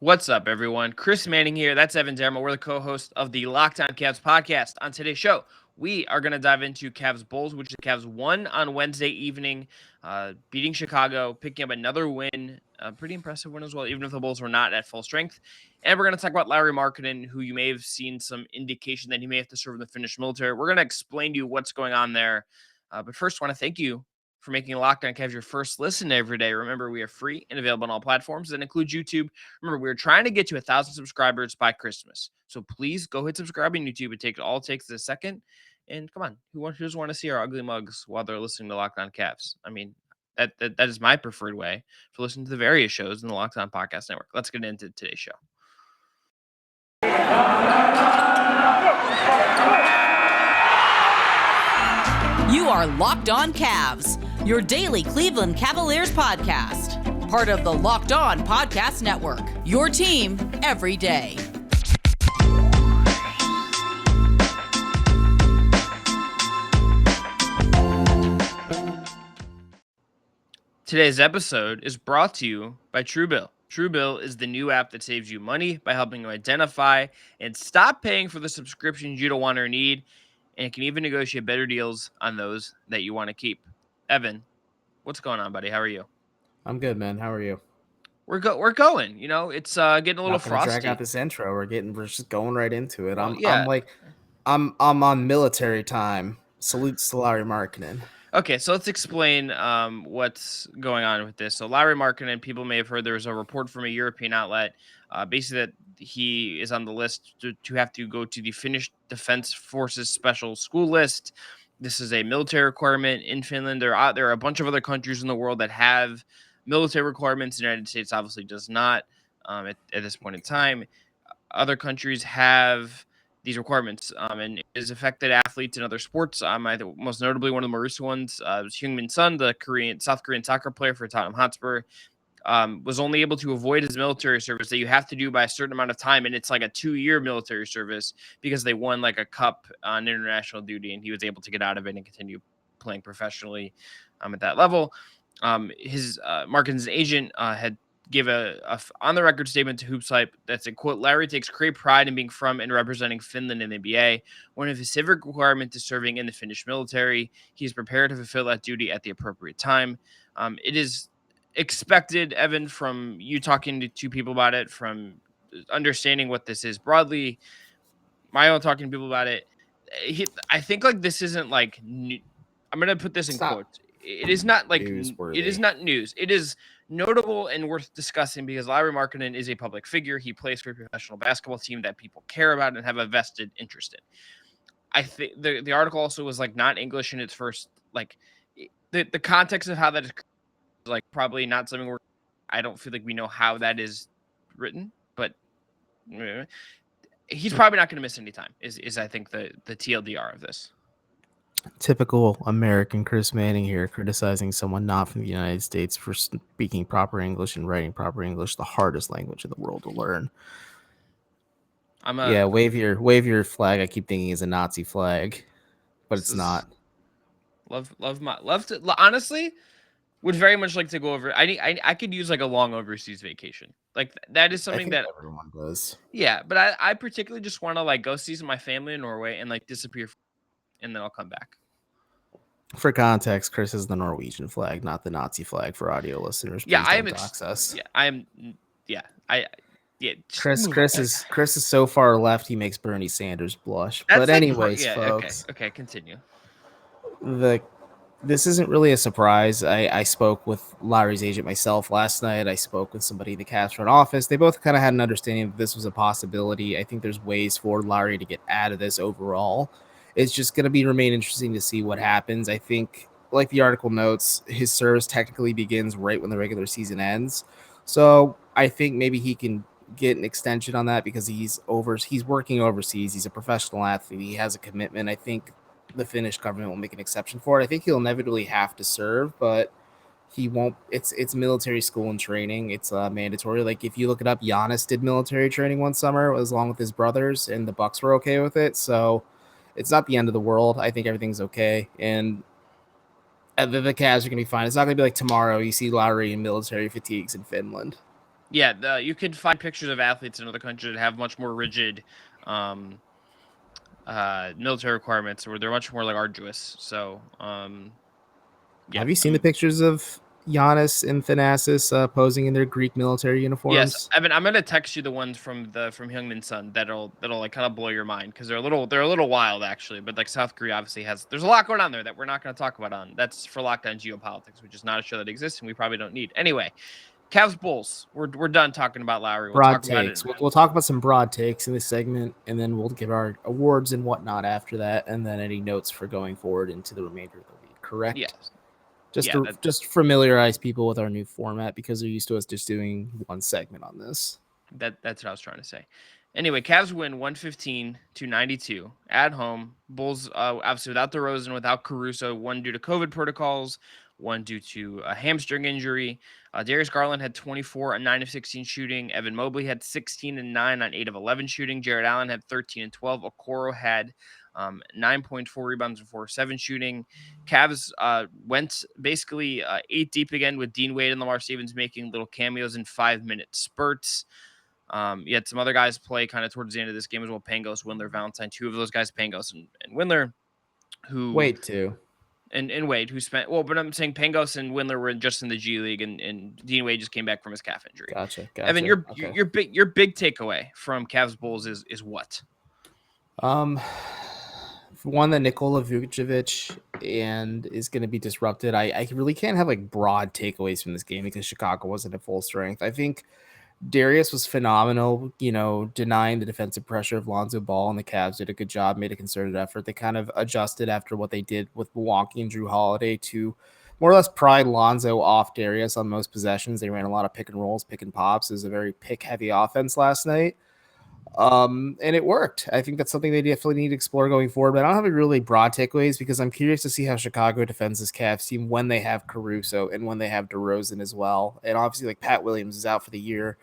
What's up, everyone? Chris Manning here. That's Evan Dammerall. We're the co-host of the Locked On Cavs podcast. On today's show, we are going to dive into Cavs Bulls, which the Cavs won on Wednesday evening, beating Chicago, picking up another win, a pretty impressive win as well, even if the Bulls were not at full strength. And we're going to talk about Lauri Markkanen, who you may have seen some indication that he may have to serve in the Finnish military. We're going to explain to you what's going on there. But first, I want to thank you for making Locked On Cavs your first listen every day. Remember, we are free and available on all platforms. That includes YouTube. Remember, we're trying to get to 1,000 subscribers by Christmas. So please go hit subscribe on YouTube. It takes a second. And come on, who doesn't want to see our ugly mugs while they're listening to Locked On Cavs? I mean, that is my preferred way for listening to the various shows in the Locked On Podcast Network. Let's get into today's show. You are Locked On Cavs, your daily Cleveland Cavaliers podcast. Part of the Locked On Podcast Network, your team every day. Today's episode is brought to you by TrueBill. TrueBill is the new app that saves you money by helping you identify and stop paying for the subscriptions you don't want or need, and it can even negotiate better deals on those that you want to keep. Evan, what's going on, buddy? How are you? I'm good, man. How are you? We're going. You know, it's getting a little frosty. Drag out this intro. We're just going right into it. Well, I'm on military time. Salutes to Lauri Markkanen. Okay, so let's explain what's going on with this. So Lauri Markkanen, people may have heard there was a report from a European outlet, basically that he is on the list to have to go to the Finnish Defense Forces Special School list. This is a military requirement in Finland. There are a bunch of other countries in the world that have military requirements. The United States obviously does not at this point in time. Other countries have these requirements, and it has affected athletes in other sports. I think most notably one of the more recent ones was Heung-min Son, the South Korean soccer player for Tottenham Hotspur, was only able to avoid his military service that you have to do by a certain amount of time, and it's like a 2-year military service because they won like a cup on international duty, and he was able to get out of it and continue playing professionally at that level. His Markkanen's agent had give a on-the-record statement to Hoops Hype that said, quote, Lauri takes great pride in being from and representing Finland in the NBA. One of his civic requirements is serving in the Finnish military. He is prepared to fulfill that duty at the appropriate time. It is expected, Evan, from you talking to people about it, from understanding what this is broadly, my own talking to people about it, I think like this isn't like new. I'm going to put this in quotes. It is not like newsworthy. It is not news. It is notable and worth discussing because Lauri Markkanen is a public figure. He plays for a professional basketball team that people care about and have a vested interest in. I think the article also was like not English in its first, like the context of how that is like probably not something I don't feel like we know how that is written, but he's probably not going to miss any time is I think the TLDR of this. Typical American Chris Manning here, criticizing someone not from the United States for speaking proper English and writing proper English, the hardest language in the world to learn. Wave your flag. I keep thinking is a Nazi flag, but it's not. Honestly, would very much like to go over. I could use like a long overseas vacation. Like that is something that everyone does. Yeah, but I particularly just want to like go see my family in Norway and like disappear, and then I'll come back. For context, Chris is the Norwegian flag, not the Nazi flag. For audio listeners, yeah, I am access. Yeah, I am. Yeah, Chris is so far left he makes Bernie Sanders blush. But anyways, folks, okay, continue. This isn't really a surprise. I spoke with Lauri's agent myself last night. I spoke with somebody in the Cavs front office. They both kind of had an understanding that this was a possibility. I think there's ways for Lauri to get out of this overall. It's just going to remain interesting to see what happens. I think, like the article notes, his service technically begins right when the regular season ends. So I think maybe he can get an extension on that because he's working overseas. He's a professional athlete. He has a commitment. I think the Finnish government will make an exception for it. I think he'll inevitably have to serve, but he won't. It's military school and training. It's mandatory. Like if you look it up, Giannis did military training one summer along with his brothers, and the Bucks were okay with it. So it's not the end of the world. I think everything's okay, and the Cavs are going to be fine. It's not going to be like tomorrow you see Lauri in military fatigues in Finland. Yeah, you could find pictures of athletes in other countries that have much more rigid military requirements, where they're much more like arduous. So yeah, Have you seen the pictures of Giannis and Thanasis posing in their Greek military yes, uniforms? Evan, I'm gonna text you the ones from Heung-min Son that'll like kind of blow your mind, because they're a little wild actually. But like South Korea obviously there's a lot going on there that we're not gonna talk about on. That's for Lockdown Geopolitics, which is not a show that exists and we probably don't need. Anyway, Cavs Bulls. We're done talking about Lowry. We'll Broad talk about it. takes. We'll talk about some broad takes in this segment, and then we'll give our awards and whatnot after that, and then any notes for going forward into the remainder of the week. Correct? Yes. Just Yeah, to just familiarize people with our new format, because they're used to us just doing one segment on this. that's what I was trying to say. Anyway, Cavs win 115-92 at home. Bulls, obviously without DeRozan, without Caruso, one due to COVID protocols, one due to a hamstring injury. Darius Garland had 24 on 9 of 16 shooting. Evan Mobley had 16 and 9 on 8 of 11 shooting. Jared Allen had 13 and 12. Okoro had 9.4 rebounds and 4 of 7 shooting. Cavs went basically 8 deep again, with Dean Wade and Lamar Stevens making little cameos in 5-minute spurts. You had some other guys play kind of towards the end of this game as well. Pangos, Windler, Valentine, two of those guys, Pangos and Windler, who Wait, too. and Wade, who spent but I'm saying Pangos and Windler were just in the G League, and Dean Wade just came back from his calf injury. Gotcha. Evan, Okay. your big takeaway from Cavs Bulls is what? One, that Nikola Vucevic and is going to be disrupted. I really can't have like broad takeaways from this game because Chicago wasn't at full strength. I think Darius was phenomenal, denying the defensive pressure of Lonzo Ball, and the Cavs did a good job, made a concerted effort. They kind of adjusted after what they did with Milwaukee and Drew Holiday to more or less pry Lonzo off Darius on most possessions. They ran a lot of pick and rolls, pick and pops. It was a very pick heavy offense last night. And it worked. I think that's something they definitely need to explore going forward. But I don't have a really broad takeaways because I'm curious to see how Chicago defends this Cavs team when they have Caruso and when they have DeRozan as well. And obviously, like, Pat Williams is out for the year.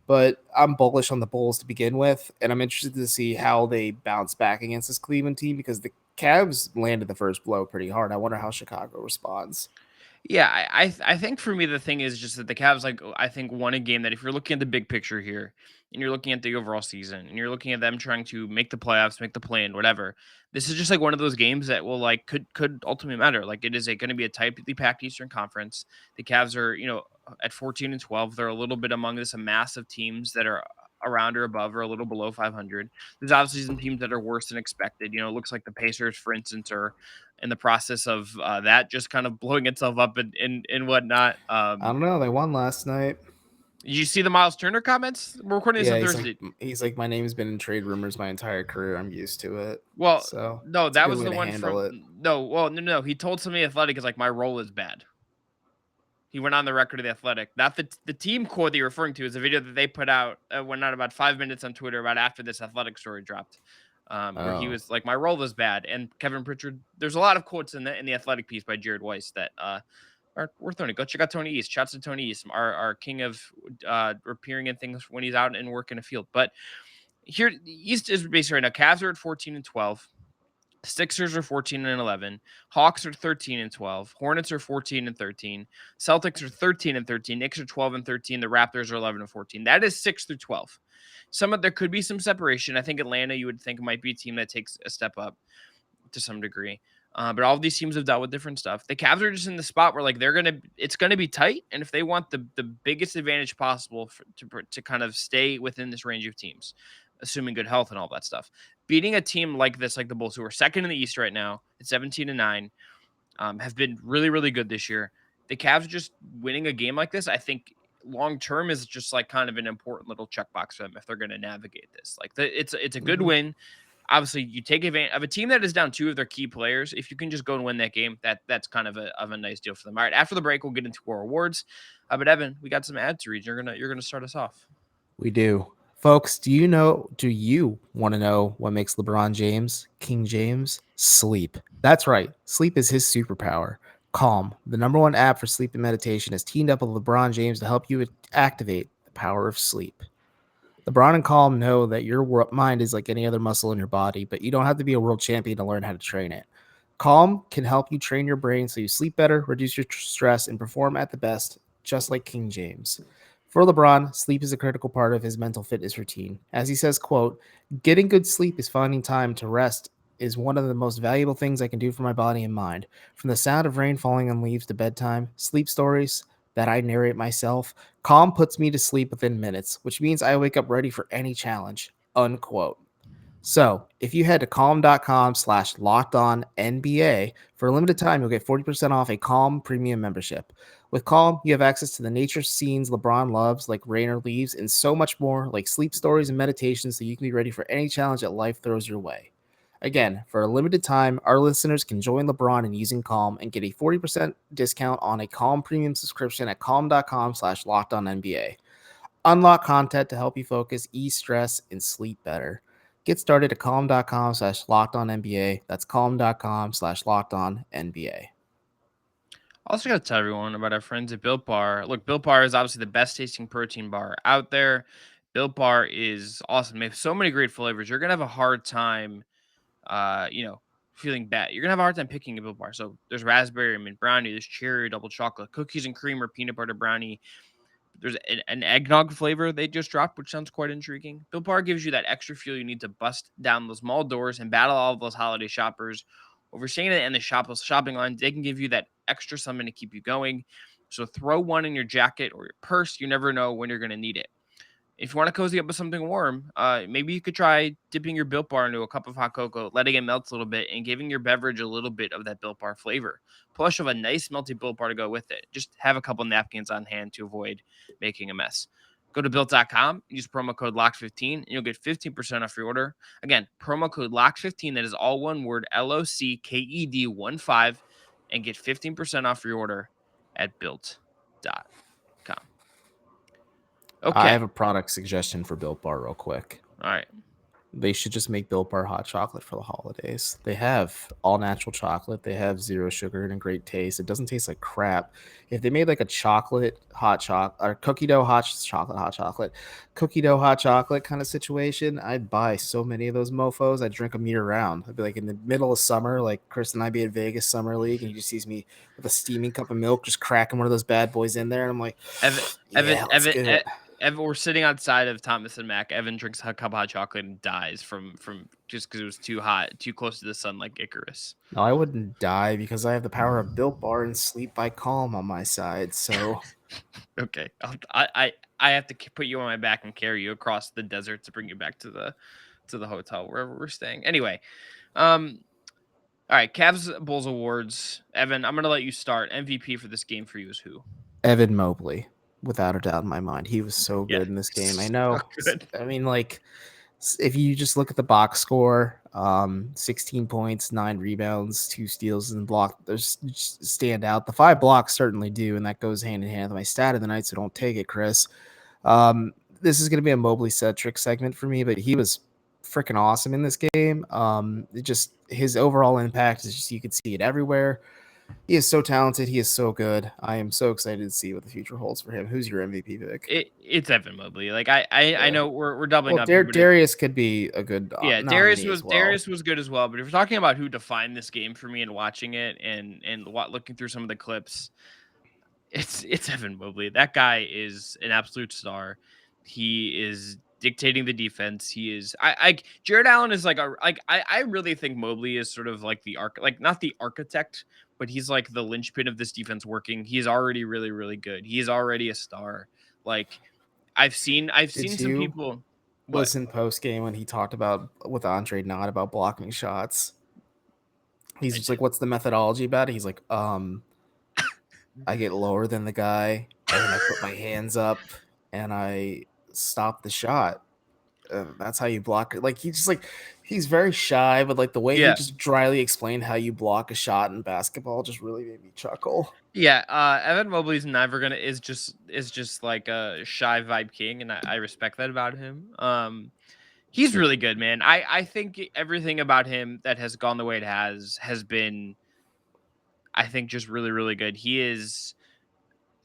But I'm bullish on the Bulls to begin with, and I'm interested to see how they bounce back against this Cleveland team because the Cavs landed the first blow pretty hard. I wonder how Chicago responds. Yeah, I think for me the thing is just that the Cavs, like, I think, won a game that, if you're looking at the big picture here and you're looking at the overall season and you're looking at them trying to make the playoffs, make the play-in, whatever, this is just like one of those games that will like could ultimately matter. Like, it is going to be a tightly packed Eastern Conference. The Cavs are, at 14 and 12. They're a little bit among this a mass of teams that are around or above or a little below 500. There's obviously some teams that are worse than expected. It looks like the Pacers, for instance, are in the process of that just kind of blowing itself up and whatnot. I don't know. They won last night. Did you see the Miles Turner comments? We're recording this on Thursday. He's like, my name's been in trade rumors my entire career. I'm used to it. Well, so no, that was the one from no. He told somebody Athletic is like, my role is bad. He went on the record of the Athletic. Not the team quote that you're referring to is a video that they put out went out about 5 minutes on Twitter about after this Athletic story dropped. Where he was like, my role is bad. And Kevin Pritchard, there's a lot of quotes in the Athletic piece by Jared Weiss that are worth noting. Go check out Tony East. Shouts to Tony East, our king of appearing in things when he's out and working a field. But here, East is basically right now. Cavs are at 14 and 12. Sixers are 14 and 11. Hawks are 13 and 12. Hornets are 14 and 13. Celtics are 13 and 13. Knicks are 12 and 13. The Raptors are 11 and 14. That is 6 through 12. There could be some separation. I think Atlanta, you would think, might be a team that takes a step up to some degree. But all of these teams have dealt with different stuff. The Cavs are just in the spot where like it's gonna be tight, and if they want the biggest advantage possible to kind of stay within this range of teams, assuming good health and all that stuff, beating a team like this, like the Bulls, who are second in the East right now at 17 and 9, have been really, really good this year. The Cavs just winning a game like this, I think, long term is just like kind of an important little checkbox for them if they're going to navigate this. Like, it's a good win. Obviously, you take advantage of a team that is down 2 of their key players. If you can just go and win that game, that's kind of a nice deal for them. All right, after the break, we'll get into our awards. But Evan, we got some ads to read. You're gonna start us off. We do. Folks, do you want to know what makes LeBron James, King James, sleep? That's right. Sleep is his superpower. Calm, the #1 app for sleep and meditation, has teamed up with LeBron James to help you activate the power of sleep. LeBron and Calm know that your mind is like any other muscle in your body, but you don't have to be a world champion to learn how to train it. Calm can help you train your brain so you sleep better, reduce your stress, and perform at the best, just like King James. For LeBron, sleep is a critical part of his mental fitness routine. As he says, quote, "Getting good sleep is finding time to rest is one of the most valuable things I can do for my body and mind. From the sound of rain falling on leaves to bedtime, sleep stories that I narrate myself, calm puts me to sleep within minutes, which means I wake up ready for any challenge." Unquote. So if you head to calm.com/locked on NBA for a limited time, you'll get 40% off a Calm premium membership. With Calm, you have access to the nature scenes LeBron loves, like rain or leaves, and so much more, like sleep stories and meditations, so you can be ready for any challenge that life throws your way. Again, for a limited time, our listeners can join LeBron in using Calm and get a 40% discount on a Calm premium subscription at calm.com/locked on NBA. Unlock content to help you focus, ease stress, and sleep better. Get started at calm.com/locked on NBA. That's calm.com/locked on NBA. Also, got to tell everyone about our friends at Built Bar. Look, Built Bar is obviously the best tasting protein bar out there. Built Bar is awesome. They have so many great flavors. You're gonna have a hard time, feeling bad. You're gonna have a hard time picking a Built Bar. So there's raspberry mint brownie, there's cherry double chocolate, cookies and cream or peanut butter brownie. There's an eggnog flavor they just dropped, which sounds quite intriguing. Built Bar gives you that extra fuel you need to bust down those mall doors and battle all of those holiday shoppers. If you're staying in the shopping line, they can give you that extra something to keep you going. So throw one in your jacket or your purse. You never know when you're going to need it. If you want to cozy up with something warm, maybe you could try dipping your Built Bar into a cup of hot cocoa, letting it melt a little bit, and giving your beverage a little bit of that Built Bar flavor. Plus, you have a nice melty Built Bar to go with it. Just have a couple napkins on hand to avoid making a mess. Go to built.com, use promo code LOCK15, and you'll get 15% off your order. Again, promo code LOCK15, that is all one word, LOCKED15, and get 15% off your order at built.com. I have Okay. a product suggestion for Built Bar real quick. All right. They should just make Built Bar hot chocolate for the holidays. They have all natural chocolate. They have zero sugar and a great taste. It doesn't taste like crap. If they made like a chocolate hot chocolate or cookie dough hot chocolate, cookie dough hot chocolate kind of situation, I'd buy so many of those mofos. I'd drink them year round. I'd be like in the middle of summer, like Chris and I be at Vegas Summer League, and he just sees me with a steaming cup of milk, just cracking one of those bad boys in there, and I'm like, Evan, Evan, yeah, let's Evan, get E- it. Evan, we're sitting outside of Thomas and Mack. Evan drinks a cup of hot chocolate and dies from just because it was too hot, too close to the sun, like Icarus. No, I wouldn't die because I have the power of Built Bar and Sleep by Calm on my side. So Okay, I have to put you on my back and carry you across the desert to bring you back to the hotel wherever we're staying. Anyway, um, all right, Cavs Bulls awards. Evan, I'm gonna let you start. MVP for this game for you is who? Evan Mobley, without a doubt in my mind, he was so Yeah, good in this game. I so know. good. I mean, like, if you just look at the box score, 16 points, 9 rebounds, 2 steals, and block, those stand out. The 5 blocks certainly do, and that goes hand in hand with my stat of the night. So don't take it, Chris. Um, this is going to be a Mobley centric segment for me, but he was freaking awesome in this game. His overall impact is just, you could see it everywhere. He is so talented. He is so good. I am so excited to see what the future holds for him. Who's your MVP pick? It's Evan Mobley. Like I Yeah. know we're doubling Well, up here, but Darius could be a good yeah, nominee as well. Darius was good as well. But if we're talking about who defined this game for me and watching it and looking through some of the clips, it's Evan Mobley. That guy is an absolute star. He is dictating the defense. He is I Jared Allen is I really think Mobley is sort of like not the architect, but he's like the linchpin of this defense working. He's already really, really good. He's already a star. Like I've seen Did some you people. What? listen post game when he talked about with Andre not about blocking shots? He's I just did. like, "What's the methodology about it?" He's like, I get lower than the guy, and then I put my hands up, and I stop the shot. That's how you block it." Like, he's very shy, but like the way he Yeah. just dryly explained how you block a shot in basketball just really made me chuckle. Yeah, Evan Mobley's never gonna is just like a shy vibe king, and I respect that about him. He's really good, man. I think everything about him that has gone the way it has been, I think, just really, really good. He is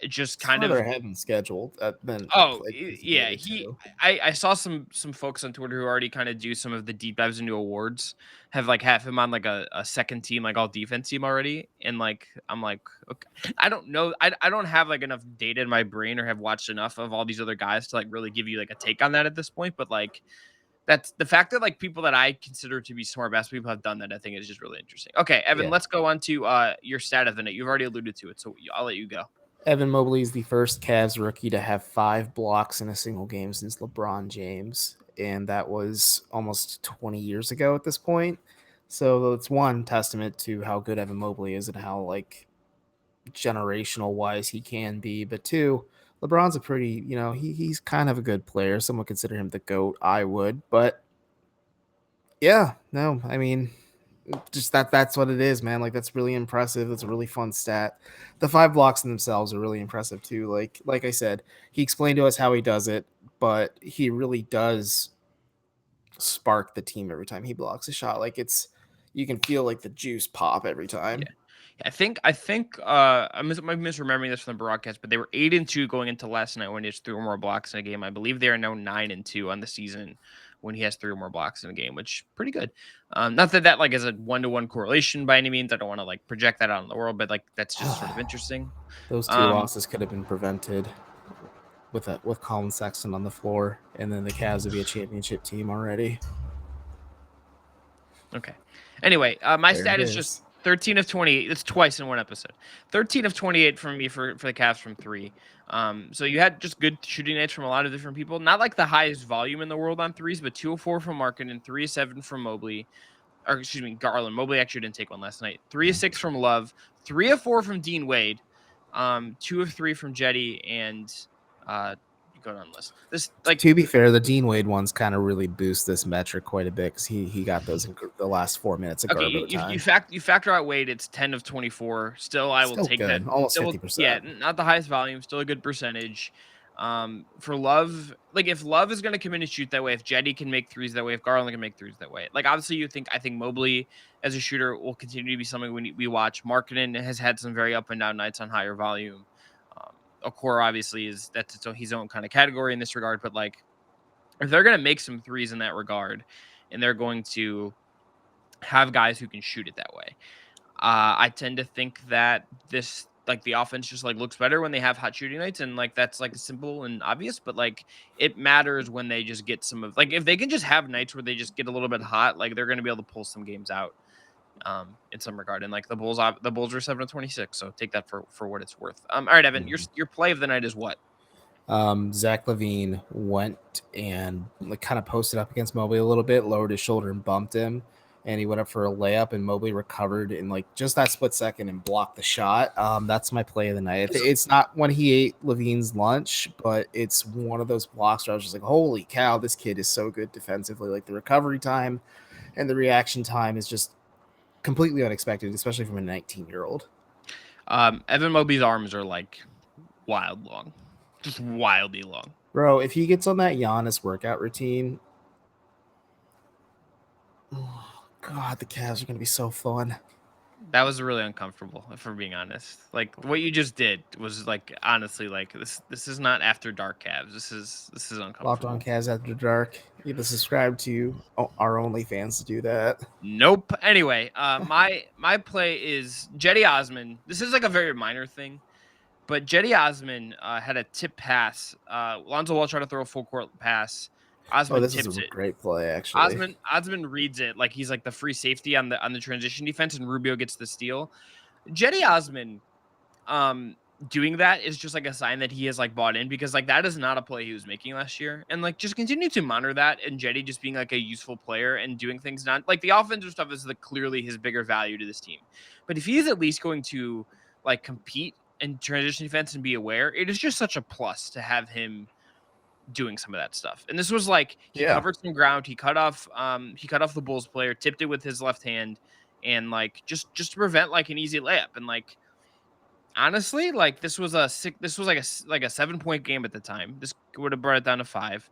it just It's kind of. further ahead than scheduled than Oh, yeah, anticipated too. I saw some folks on Twitter who already kind of do some of the deep dives into awards, have like have him on like a second team, like all defense team already. And like, I'm like, okay, I don't know. I don't have like enough data in my brain or have watched enough of all these other guys to like really give you like a take on that at this point. But like, that's the fact that like people that I consider to be smart basketball people have done that. I think is just really interesting. Okay, Evan, Yeah. let's go on to your stat of the night. You've already alluded to it, so I'll let you go. Evan Mobley is the first Cavs rookie to have 5 blocks in a single game since LeBron James, and that was almost 20 years ago at this point. So it's one testament to how good Evan Mobley is and how like generational wise he can be. But two, LeBron's a pretty, he's kind of a good player. Some would consider him the GOAT. I would, but yeah, no, I mean, just that's what it is, man. Like that's really impressive. That's a really fun stat. The 5 blocks in themselves are really impressive too. Like I said, he explained to us how he does it, but he really does spark the team every time he blocks a shot. Like you can feel like the juice pop every time. Yeah. I think I'm misremembering this from the broadcast, but they were 8-2 going into last night when he has 3 or more blocks in a game. I believe they are now 9-2 on the season when he has 3 or more blocks in a game, which pretty good. Not that like is a 1-to-1 correlation by any means. I don't want to like project that out in the world, but like that's just sort of interesting. Those 2 losses could have been prevented with Colin Sexton on the floor, and then the Cavs would be a championship team already. Okay. Anyway, my There stat it is is. just 13 of 28. It's twice in one episode. 13 of 28 from me for the Cavs from 3. So you had just good shooting nights from a lot of different people. Not like the highest volume in the world on threes, but 2 of 4 from Markkanen, 3 of 7 from Mobley. Or excuse me, Garland. Mobley actually didn't take one last night. 3 of 6 from Love, 3 of 4 from Dean Wade, 2 of 3 from Jetty, and go down the list. This like to be fair, the Dean Wade ones kind of really boost this metric quite a bit because he got those in the last 4 minutes of okay, Garbo time. you factor out Wade, it's 10 of 24. Still, I will Still take good. that. Almost Still, 50%. yeah, not the highest volume, still a good percentage. For Love, like if Love is going to come in and shoot that way, if Jetty can make threes that way, if Garland can make threes that way, like obviously I think Mobley as a shooter will continue to be something we watch. Markkanen has had some very up and down nights on higher volume. Okoro obviously that's his own kind of category in this regard, but like if they're going to make some threes in that regard, and they're going to have guys who can shoot it that way. I tend to think that this like the offense just like looks better when they have hot shooting nights, and like that's like simple and obvious, but like it matters when they just get some of like if they can just have nights where they just get a little bit hot, like they're going to be able to pull some games out in some regard. And like the Bulls are 7-26, so take that for what it's worth. All right, Evan, your play of the night is what? Zach LaVine went and like kind of posted up against Mobley a little bit, lowered his shoulder and bumped him, and he went up for a layup, and Mobley recovered in like just that split second and blocked the shot. That's my play of the night. It's not when he ate LaVine's lunch, but it's one of those blocks where I was just like, holy cow, this kid is so good defensively. Like the recovery time and the reaction time is just completely unexpected, especially from a 19-year-old. Evan Mobley's arms are like wild long. Just wildly long. Bro, if he gets on that Giannis workout routine, oh God, the Cavs are going to be so fun. That was really uncomfortable, if we're being honest. Like what you just did was like honestly like this is not after dark Cavs. This is uncomfortable. Locked on Cavs after dark. You have to subscribe to our OnlyFans to do that. Nope. Anyway, my play is Jetty Osman. This is like a very minor thing, but Jetty Osman had a tip pass. Lonzo Ball tried to throw a full court pass. Osman this tips is a it. great play, actually. Osman reads it like he's like the free safety on the transition defense, and Rubio gets the steal. Jetty Osman, doing that is just like a sign that he has like bought in, because like that is not a play he was making last year, and like just continue to monitor that, and Jetty just being like a useful player and doing things, not like the offensive stuff is like clearly his bigger value to this team, but if he's at least going to like compete in transition defense and be aware, it is just such a plus to have him doing some of that stuff. And this was like he covered some ground, he cut off the Bulls player, tipped it with his left hand, and like just to prevent like an easy layup. And like honestly, like this was like a 7-point game at the time. This would have brought it down to 5.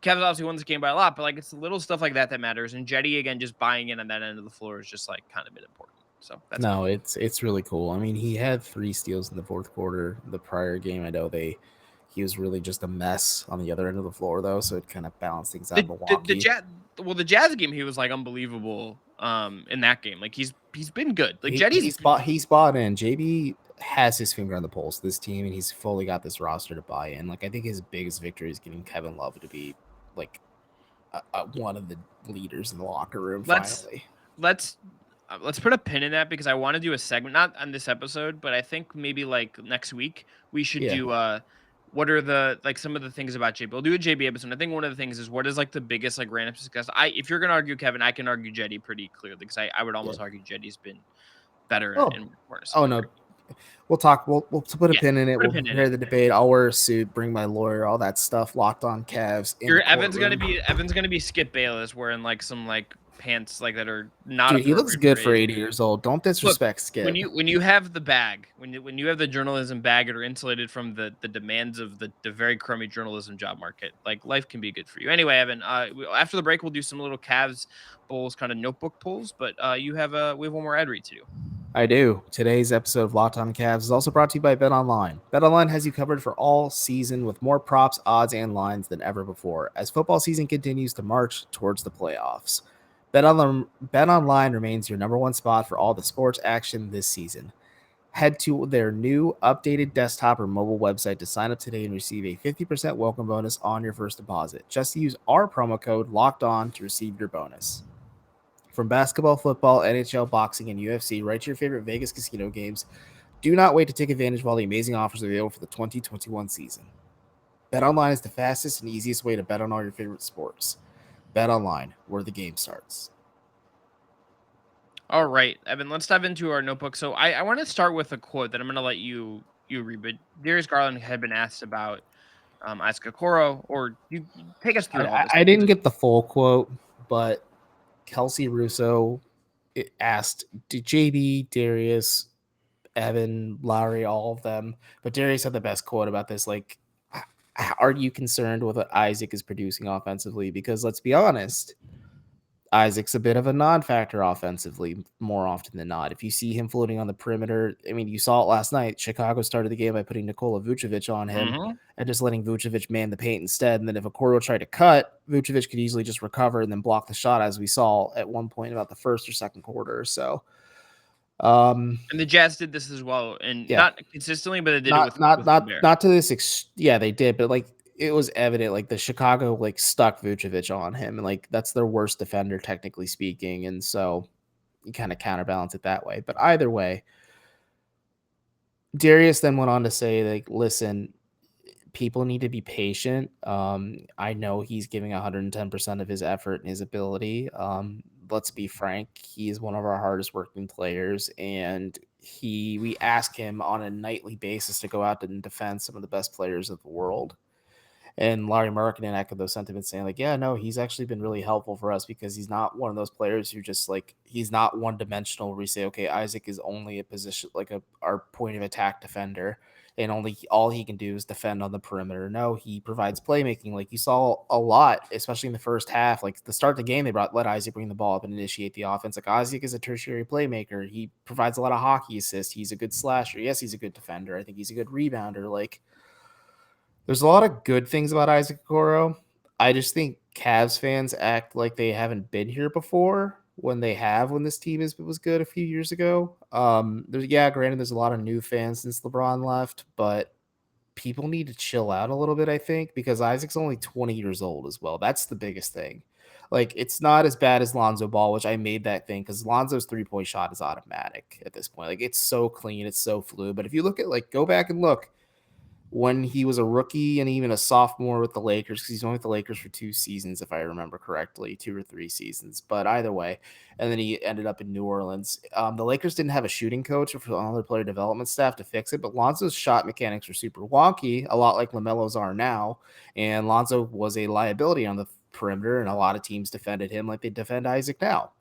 Cavs obviously won this game by a lot, but like it's little stuff like that matters. And Jetty again just buying in on that end of the floor is just like kind of been important. So that's No, cool. it's really cool. I mean, he had 3 steals in the fourth quarter. The prior game, I know he was really just a mess on the other end of the floor, though, so it kind of balanced things out in The Milwaukee. Jazz, well, the Jazz game, he was like unbelievable in that game. Like he's been good. Like Jetty's He's bought in. JB has his finger on the pulse of this team, and he's fully got this roster to buy in. Like, I think his biggest victory is getting Kevin Love to be like one of the leaders in the locker room. let's Finally, let's let's put a pin in that because I want to do a segment, not on this episode, but I think maybe like next week we should yeah. do what are the like some of the things about JB. We'll do a JB episode. I think one of the things is what is like the biggest like random success. If you're gonna argue Kevin, I can argue Jetty pretty clearly because I would Yeah. almost argue Jetty's been better Oh, in corners. oh no. We'll talk. We'll put a Yeah, pin in it. put a We'll pin in prepare it. the debate. I'll wear a suit, bring my lawyer, all that stuff. Locked on Cavs. In Your the Evan's gonna courtroom. be Skip Bayless wearing like some like pants like that are not Dude, he looks appropriate good for for age. 80 years old. Don't Look, disrespect Skip. when you have the bag, when you have the journalism bag that are insulated from the demands of the very crummy journalism job market, like life can be good for you. Anyway, Evan, after the break we'll do some little Cavs Bulls kind of notebook pulls, but we have one more ad read to do. I do. Today's episode of Locked On Cavs is also brought to you by BetOnline. BetOnline has you covered for all season with more props, odds, and lines than ever before as football season continues to march towards the playoffs. BetOnline remains your number one spot for all the sports action this season. Head to their new updated desktop or mobile website to sign up today and receive a 50% welcome bonus on your first deposit. Just use our promo code LOCKEDON to receive your bonus. From basketball, football, NHL, boxing, and UFC, right to your favorite Vegas casino games, do not wait to take advantage of all the amazing offers available for the 2021 season. BetOnline is the fastest and easiest way to bet on all your favorite sports. BetOnline, where the game starts. All right, Evan, let's dive into our notebook. So I want to start with a quote that I'm going to let you read. But Darius Garland had been asked about Isaac Okoro, or you take us through all this. I didn't get the full quote, but Kelsey Russo asked JB, Darius, Evan, Lowry, all of them. But Darius had the best quote about this. Like, are you concerned with what Isaac is producing offensively? Because let's be honest, Isaac's a bit of a non-factor offensively more often than not. If you see him floating on the perimeter, I mean, you saw it last night. Chicago started the game by putting Nikola Vucevic on him and just letting Vucevic man the paint instead. And then if Okoro tried to cut, Vucevic could easily just recover and then block the shot, as we saw at one point about the first or second quarter. So, and the Jazz did this as well, and not consistently, but they did it with not to this. Yeah, they did, but like it was evident, like the Chicago like stuck Vucevic on him, and like that's their worst defender technically speaking, and so you kind of counterbalance it that way. But either way, Darius then went on to say, like, listen, people need to be patient. I know he's giving 110% of his effort and his ability. Let's be frank, he is one of our hardest working players, and we ask him on a nightly basis to go out and defend some of the best players of the world. And Larry Markkanen echoed those sentiments, saying, like, yeah, no, he's actually been really helpful for us because he's not one of those players who just like, he's not one dimensional where we say, okay, Isaac is only a position like our point of attack defender, and all he can do is defend on the perimeter. No, he provides playmaking. Like you saw a lot, especially in the first half. Like the start of the game, let Isaac bring the ball up and initiate the offense. Like Isaac is a tertiary playmaker. He provides a lot of hockey assists. He's a good slasher. Yes, he's a good defender. I think he's a good rebounder. Like, there's a lot of good things about Isaac Okoro. I just think Cavs fans act like they haven't been here before when this team was good a few years ago. Granted, there's a lot of new fans since LeBron left, but people need to chill out a little bit, I think, because Isaac's only 20 years old as well. That's the biggest thing. Like, it's not as bad as Lonzo Ball, which I made that thing because Lonzo's 3-point shot is automatic at this point. Like, it's so clean, it's so fluid. But if you look at, like, go back and look, when he was a rookie and even a sophomore with the Lakers, because he's only with the Lakers for 2 seasons, if I remember correctly, 2 or 3 seasons. But either way, and then he ended up in New Orleans. The Lakers didn't have a shooting coach or another player development staff to fix it, but Lonzo's shot mechanics were super wonky, a lot like LaMelo's are now. And Lonzo was a liability on the perimeter, and a lot of teams defended him like they defend Isaac now.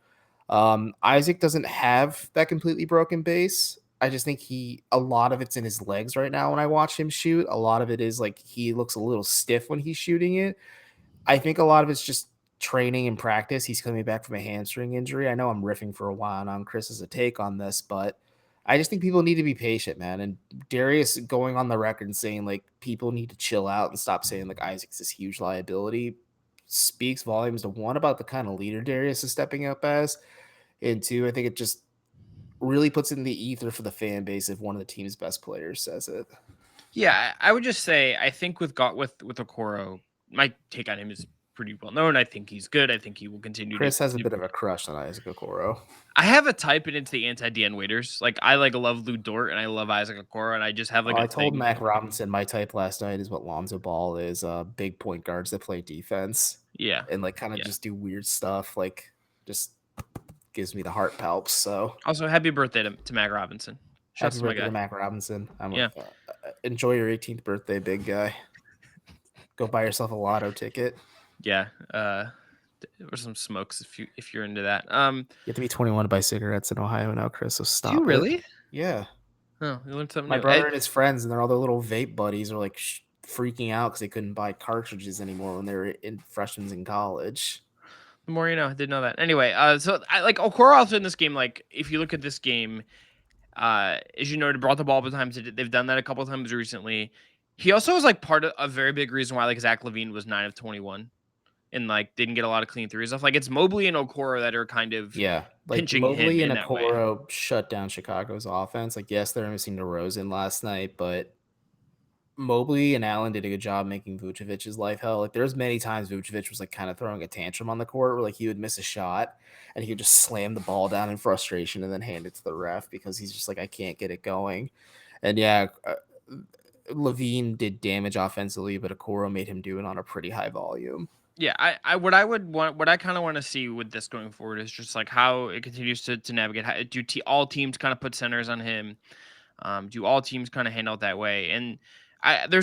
Isaac doesn't have that completely broken base. I just think a lot of it's in his legs right now when I watch him shoot. A lot of it is like he looks a little stiff when he's shooting it. I think a lot of it's just training and practice. He's coming back from a hamstring injury. I know I'm riffing for a while on Chris's take on this, but I just think people need to be patient, man. And Darius going on the record and saying like people need to chill out and stop saying like Isaac's this huge liability speaks volumes to one about the kind of leader Darius is stepping up as, and two, I think it just really puts it in the ether for the fan base if one of the team's best players says it. Yeah, I would just say I think with Okoro, my take on him is pretty well known. I think he's good. I think he will continue Chris to. has a bit of a crush on Isaac Okoro. I have a type, and it's the anti-Dean Waiters. Like I love Lou Dort, and I love Isaac Okoro, and I just have like I a told thing. Mac Robinson my type last night is what Lonzo Ball is, big point guards that play defense. Yeah, And like kind of just do weird stuff, like just gives me the heart palps. So Also, happy birthday to Mac Robinson. happy Shouts to my birthday guy. to Mac Robinson. Yeah. Enjoy your 18th birthday, big guy. Go buy yourself a lotto ticket. Yeah. Or some smokes if you're into that. You have to be 21 to buy cigarettes in Ohio now, Chris. So stop. Do you really? It. Yeah. Oh, you learned something My new. brother and his friends and their other little vape buddies are like freaking out because they couldn't buy cartridges anymore when they were freshmen in college. The more you know. I didn't know that. Anyway, so I like Okoro also in this game. Like, if you look at this game, as you noted, brought the ball up times. They've done that a couple of times recently. He also was like part of a very big reason why like Zach LaVine was 9 of 21 and like didn't get a lot of clean threes off. Like it's Mobley and Okoro that are kind of like pinching Mobley him and in that way. Okoro shut down Chicago's offense. Like yes, they're missing DeRozan last night, but Mobley and Allen did a good job making Vucevic's life hell. Like there's many times Vucevic was like kind of throwing a tantrum on the court where like he would miss a shot and he would just slam the ball down in frustration and then hand it to the ref because he's just like, I can't get it going. And yeah, LaVine did damage offensively, but Okoro made him do it on a pretty high volume. Yeah, what I kind of want to see with this going forward is just like how it continues to navigate. Do all teams kind of put centers on him? Do all teams kind of handle it that way? And there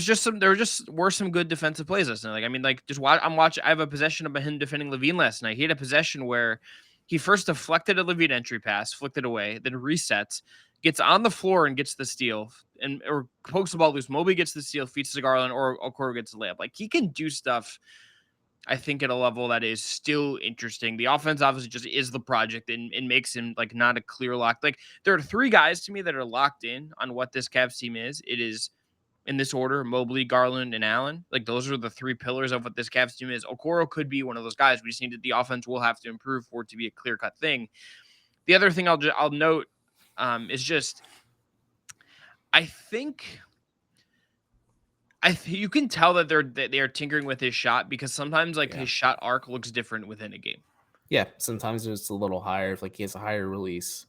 were some good defensive plays last night. Like I mean, like I'm watching. I have a possession of him defending LaVine last night. He had a possession where he first deflected a LaVine entry pass, flicked it away, then resets, gets on the floor and gets the steal, or pokes the ball loose. Mobley gets the steal, feeds to Garland, or Okoro gets the layup. Like he can do stuff. I think at a level that is still interesting. The offense obviously just is the project and makes him like not a clear lock. Like there are three guys to me that are locked in on what this Cavs team is. It is in this order: Mobley, Garland, and Allen. Like those are the three pillars of what this Cavs team is. Okoro could be one of those guys. We just need the offense will have to improve for it to be a clear cut thing. The other thing I'll note is just I think you can tell that they are tinkering with his shot because sometimes his shot arc looks different within a game. Yeah, sometimes it's a little higher. If like he has a higher release,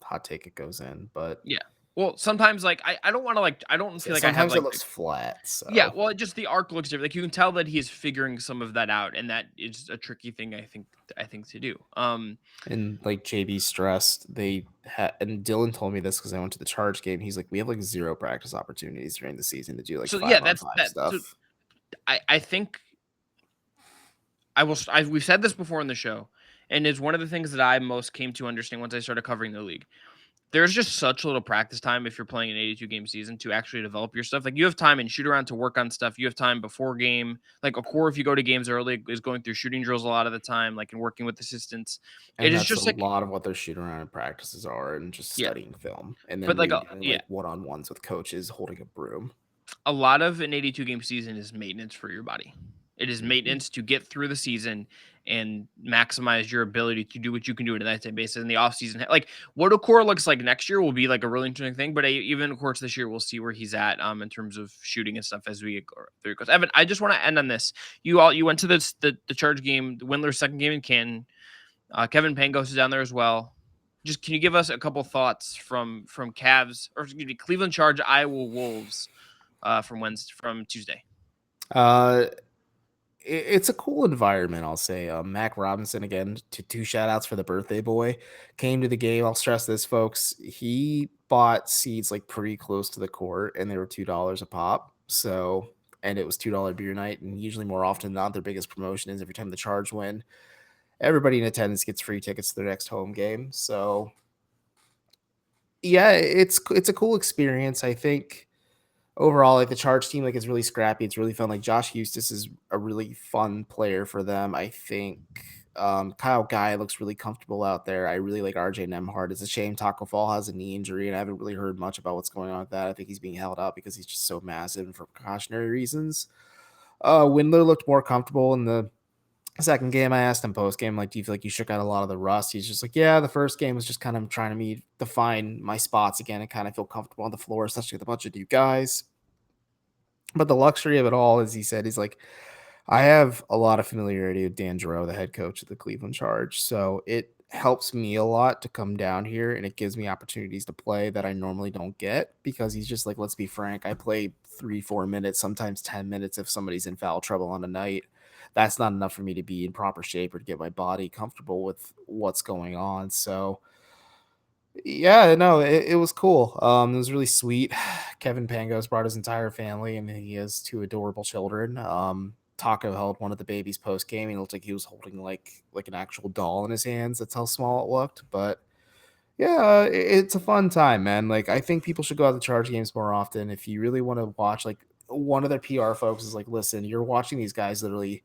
hot take it goes in. But yeah, well, sometimes like I don't want to I don't feel like I have sometimes it looks flat. So. Yeah, well, just the arc looks different. Like you can tell that he's figuring some of that out, and that is a tricky thing I think to do. And like JB stressed, they had, and Dylan told me this because I went to the Charge game. He's like, we have like 0 practice opportunities during the season to do like 5-on-5 stuff. So I think we've said this before in the show, and it's one of the things that I most came to understand once I started covering the league. There's just such little practice time if you're playing an 82 game season to actually develop your stuff. Like you have time in shoot around to work on stuff. You have time before game. Like Okoro, if you go to games early, is going through shooting drills a lot of the time, like and working with assistants. And it that's is just a like lot of what their shoot around practices are, and just studying film, and then but like one-on-ones with coaches holding a broom. A lot of an 82 game season is maintenance for your body. It is maintenance to get through the season and maximize your ability to do what you can do on a night-to-night basis in the offseason. Like what Okoro looks like next year will be like a really interesting thing, but even of course this year we'll see where he's at in terms of shooting and stuff as we go through it goes. Evan, I just want to end on this. You went to the Charge game, the Windler's second game in Canton. Kevin Pangos is down there as well. Just can you give us a couple thoughts from Cavs or excuse me, Cleveland Charge, Iowa Wolves from Tuesday? It's a cool environment, I'll say. Mac Robinson, again, two shout outs for the birthday boy, came to the game. I'll stress this, folks. He bought seats like pretty close to the court, and they were $2 a pop. So, and it was $2 beer night. And usually, more often than not, their biggest promotion is every time the Charge win, everybody in attendance gets free tickets to their next home game. So, yeah, it's a cool experience. I think overall, like the Charge team, like it's really scrappy. It's really fun. Like Josh Eustace is a really fun player for them. I think Kyle Guy looks really comfortable out there. I really like RJ Nembhard. It's a shame Taco Fall has a knee injury, and I haven't really heard much about what's going on with that. I think he's being held out because he's just so massive and for precautionary reasons. Windler looked more comfortable in the second game. I asked him post game, like, do you feel like you shook out a lot of the rust? He's just like, yeah, the first game was just kind of trying to define my spots again and kind of feel comfortable on the floor, especially with a bunch of new guys. But the luxury of it all, as he said, he's like, I have a lot of familiarity with Dan Giroux, the head coach of the Cleveland Charge. So it helps me a lot to come down here, and it gives me opportunities to play that I normally don't get because he's just like, let's be frank, I play 3-4 minutes, sometimes 10 minutes if somebody's in foul trouble on a night. That's not enough for me to be in proper shape or to get my body comfortable with what's going on. So yeah, no, it was cool. It was really sweet. Kevin Pangos brought his entire family, and he has two adorable children. Taco held one of the babies post game. He looked like he was holding like an actual doll in his hands. That's how small it looked. But yeah, it's a fun time, man. Like I think people should go out to Charge games more often. If you really want to watch, like one of their PR folks is like, listen, you're watching these guys literally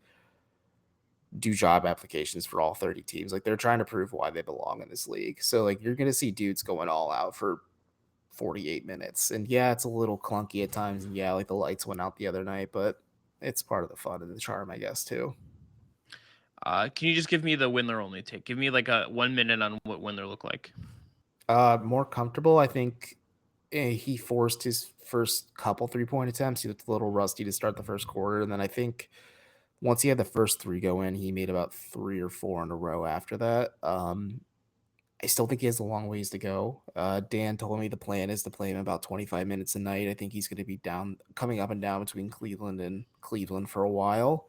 do job applications for all 30 teams. Like they're trying to prove why they belong in this league. So like you're gonna see dudes going all out for 48 minutes. And yeah, it's a little clunky at times. And yeah, like the lights went out the other night, but it's part of the fun and the charm, I guess, too. Can you just give me the Windler only take? Give me like a 1 minute on what Windler looked like. More comfortable, I think. He forced his first couple 3-point attempts. He looked a little rusty to start the first quarter, and then I think once he had the first three go in, he made about 3 or 4 in a row after that. I still think he has a long ways to go. Dan told me the plan is to play him about 25 minutes a night. I think he's going to be coming up and down between Cleveland and Cleveland for a while.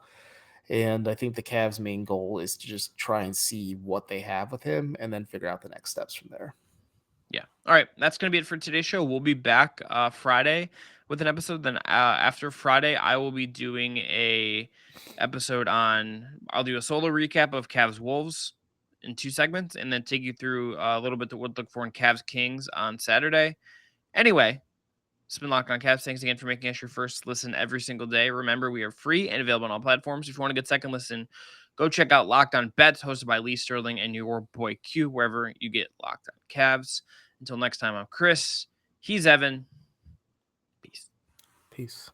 And I think the Cavs' main goal is to just try and see what they have with him and then figure out the next steps from there. Yeah. All right. That's going to be it for today's show. We'll be back Friday with an episode. Then after Friday, I will be doing I'll do a solo recap of Cavs Wolves in 2 segments and then take you through a little bit what to look for in Cavs Kings on Saturday. Anyway, it's been Locked On Cavs. Thanks again for making us your first listen every single day. Remember, we are free and available on all platforms. If you want to get second listen, go check out Locked On Bets, hosted by Lee Sterling and your boy Q, wherever you get Locked On Cavs. Until next time, I'm Chris. He's Evan. Peace. Peace.